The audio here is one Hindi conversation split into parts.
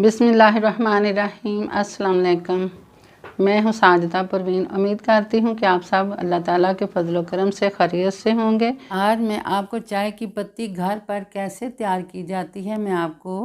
बिस्मिल्लाहिर्रहमानिर्रहीम। अस्सलाम वालेकुम। मैं हूँ साजिदा परवीन। उम्मीद करती हूँ कि आप सब अल्लाह ताला के फजल करम से खैरियत से होंगे। आज मैं आपको चाय की पत्ती घर पर कैसे तैयार की जाती है मैं आपको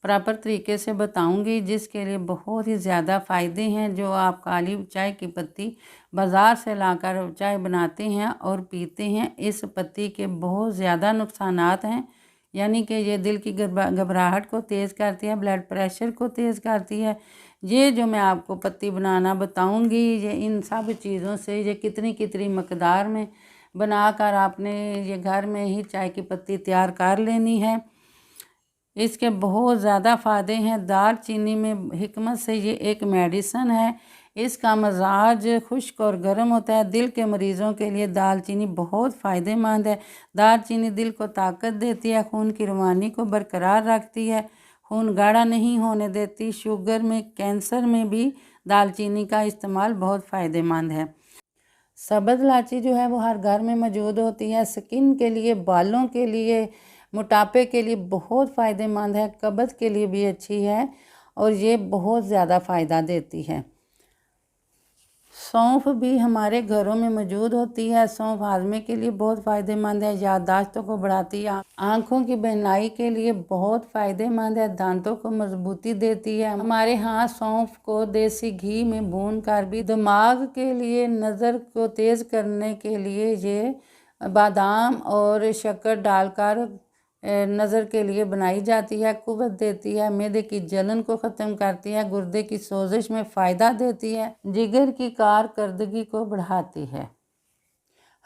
प्रॉपर तरीके से बताऊंगी, जिसके लिए बहुत ही ज़्यादा फ़ायदे हैं। जो आप काली चाय की पत्ती बाज़ार से लाकर चाय बनाते हैं और पीते हैं, इस पत्ती के बहुत ज़्यादा नुकसानात हैं। यानी कि ये दिल की घबराहट को तेज़ करती है, ब्लड प्रेशर को तेज़ करती है। ये जो मैं आपको पत्ती बनाना बताऊंगी, ये इन सब चीज़ों से ये कितनी कितनी मकदार में बनाकर आपने ये घर में ही चाय की पत्ती तैयार कर लेनी है। इसके बहुत ज़्यादा फ़ायदे हैं। दालचीनी में हिकमत से ये एक मेडिसन है। इसका मजाज खुश्क और गर्म होता है। दिल के मरीज़ों के लिए दालचीनी बहुत फ़ायदेमंद है। दालचीनी दिल को ताकत देती है, खून की रवानी को बरकरार रखती है, खून गाढ़ा नहीं होने देती। शुगर में, कैंसर में भी दालचीनी का इस्तेमाल बहुत फ़ायदेमंद है। सब्ज़ इलायची जो है वो हर घर में मौजूद होती है। स्किन के लिए, बालों के लिए, मोटापे के लिए बहुत फ़ायदेमंद है। कब्ज़ के लिए भी अच्छी है और ये बहुत ज़्यादा फ़ायदा देती है। सौंफ भी हमारे घरों में मौजूद होती है। सौंफ हाजमे के लिए बहुत फ़ायदेमंद है, याददाश्तों को बढ़ाती है, आँखों की बीनाई के लिए बहुत फ़ायदेमंद है, दांतों को मजबूती देती है। हमारे यहाँ सौंफ को देसी घी में भून कर भी दिमाग के लिए, नज़र को तेज़ करने के लिए ये बादाम और शक्कर डालकर नज़र के लिए बनाई जाती है। कुव्वत देती है, मैदे की जलन को ख़त्म करती है, गुर्दे की सोजिश में फ़ायदा देती है, जिगर की कारकर्दगी को बढ़ाती है।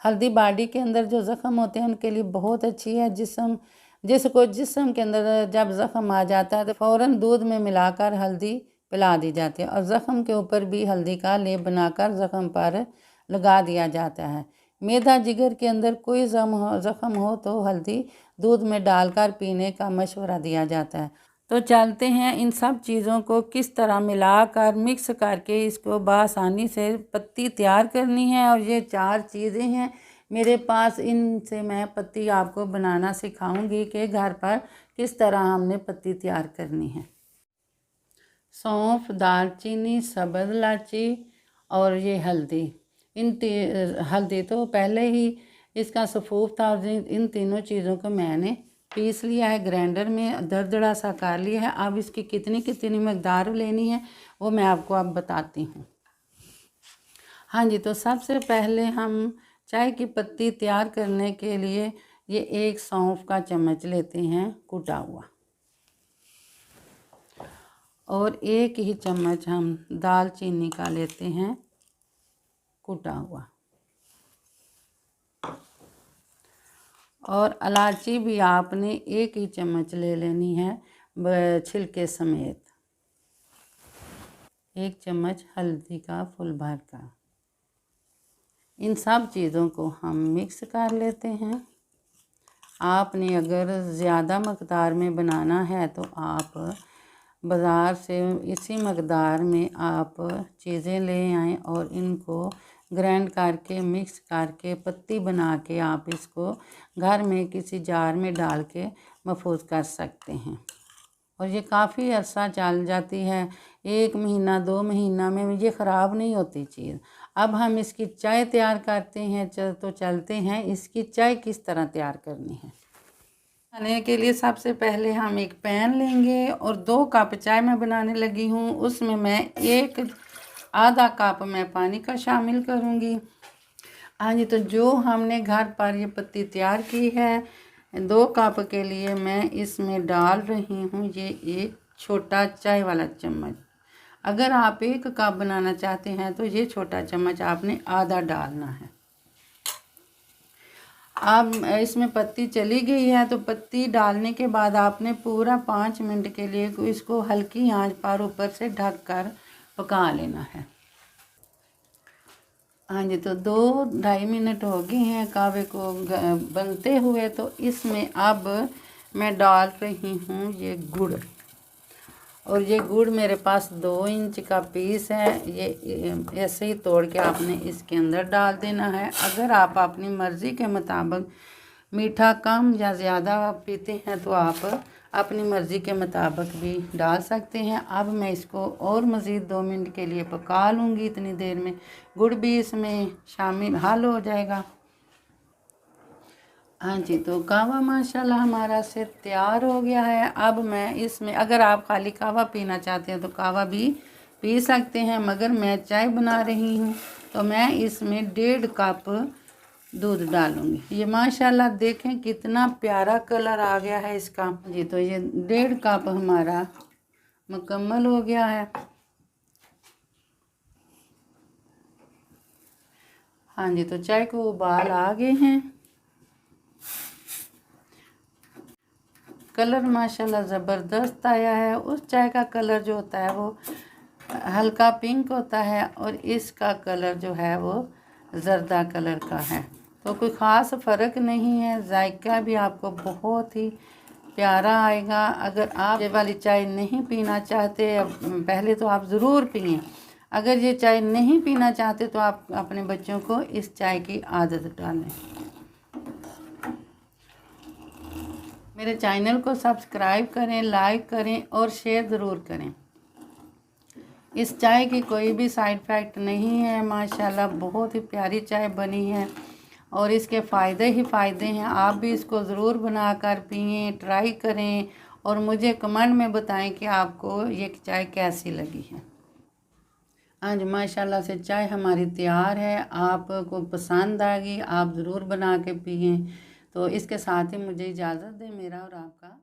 हल्दी बॉडी के अंदर जो ज़ख़म होते हैं उनके लिए बहुत अच्छी है। जिस्म के अंदर जब ज़ख़म आ जाता है तो फ़ौरन दूध में मिलाकर हल्दी पिला दी जाती है और ज़ख़म के ऊपर भी हल्दी का लेप बनाकर ज़ख़म पर लगा दिया जाता है। मैदा जिगर के अंदर कोई ज़ख़म हो तो हल्दी दूध में डालकर पीने का मशवरा दिया जाता है। तो चलते हैं, इन सब चीज़ों को किस तरह मिलाकर मिक्स करके इसको बआसानी से पत्ती तैयार करनी है। और ये 4 चीज़ें हैं मेरे पास, इनसे मैं पत्ती आपको बनाना सिखाऊंगी कि घर पर किस तरह हमने पत्ती तैयार करनी है। सौंफ, दालचीनी, सब्ज़ इलायची और ये हल्दी। हल्दी तो पहले ही इसका सफूफ था। इन तीनों चीज़ों को मैंने पीस लिया है, ग्राइंडर में दरदरा सा कर लिया है। अब इसकी कितनी कितनी मकदार लेनी है वो मैं आपको अब बताती हूँ। हाँ जी, तो सबसे पहले हम चाय की पत्ती तैयार करने के लिए ये 1 सौंफ का चम्मच लेते हैं कुटा हुआ, और 1 ही चम्मच हम दालचीनी का लेते हैं कुटा हुआ, और इलायची भी आपने 1 ही चम्मच ले लेनी है छिलके समेत। 1 चम्मच हल्दी का फुल भर का। इन सब चीज़ों को हम मिक्स कर लेते हैं। आपने अगर ज़्यादा मकदार में बनाना है तो आप बाज़ार से इसी मकदार में आप चीज़ें ले आएँ और इनको ग्राइंड करके मिक्स करके पत्ती बना के आप इसको घर में किसी जार में डाल के महफूज कर सकते हैं, और ये काफ़ी अर्सा चल जाती है। 1 महीना 2 महीना में ये ख़राब नहीं होती चीज़। अब हम इसकी चाय तैयार करते हैं। तो चलते हैं, इसकी चाय किस तरह तैयार करनी है। बनाने के लिए सबसे पहले हम एक पैन लेंगे और 2 कप चाय मैं बनाने लगी हूँ। उसमें मैं आधा कप मैं पानी का शामिल करूँगी। हाँ जी, तो जो हमने घर पर ये पत्ती तैयार की है 2 कप के लिए मैं इसमें डाल रही हूँ ये 1 छोटा चाय वाला चम्मच। अगर आप 1 कप बनाना चाहते हैं तो ये छोटा चम्मच आपने आधा डालना है। अब इसमें पत्ती चली गई है, तो पत्ती डालने के बाद आपने पूरा 5 मिनट के लिए इसको हल्की आंच पर ऊपर से ढक कर पका लेना है। हाँ जी, तो 2-2.5 मिनट हो गए हैं कहवे को बनते हुए। तो इसमें अब मैं डाल रही हूँ ये गुड़, और ये गुड़ मेरे पास 2 इंच का पीस है। ये ऐसे ही तोड़ के आपने इसके अंदर डाल देना है। अगर आप अपनी मर्ज़ी के मुताबिक मीठा कम या ज़्यादा पीते हैं तो आप अपनी मर्ज़ी के मुताबिक भी डाल सकते हैं। अब मैं इसको और मज़ीद 2 मिनट के लिए पका लूँगी। इतनी देर में गुड़ भी इसमें शामिल हल हो जाएगा। हाँ जी, तो कहवा माशाल्लाह हमारा से तैयार हो गया है। अब मैं इसमें, अगर आप खाली कहवा पीना चाहते हैं तो कहवा भी पी सकते हैं, मगर मैं चाय बना रही हूँ तो मैं इसमें 1.5 कप दूध डालूँगी। ये माशाल्लाह देखें कितना प्यारा कलर आ गया है इसका जी। तो ये 1.5 कप हमारा मुकम्मल हो गया है। हाँ जी, तो चाय को उबाल आ गए हैं। कलर माशाल्लाह ज़बरदस्त आया है। उस चाय का कलर जो होता है वो हल्का पिंक होता है और इसका कलर जो है वो जर्दा कलर का है। तो कोई ख़ास फ़र्क नहीं है। जायका भी आपको बहुत ही प्यारा आएगा। अगर आप ये वाली चाय नहीं पीना चाहते, पहले तो आप ज़रूर पिएं। अगर ये चाय नहीं पीना चाहते तो आप अपने बच्चों को इस चाय की आदत डालें। मेरे चैनल को सब्सक्राइब करें, लाइक करें और शेयर ज़रूर करें। इस चाय की कोई भी साइड इफ़ेक्ट नहीं है। माशाल्लाह बहुत ही प्यारी चाय बनी है और इसके फ़ायदे ही फ़ायदे हैं। आप भी इसको ज़रूर बनाकर पिएं, ट्राई करें और मुझे कमेंट में बताएं कि आपको ये चाय कैसी लगी है। आज माशाल्लाह से चाय हमारी तैयार है। आपको पसंद आ गई, आप ज़रूर बना के पिएं। तो इसके साथ ही मुझे इजाज़त दें। मेरा और आपका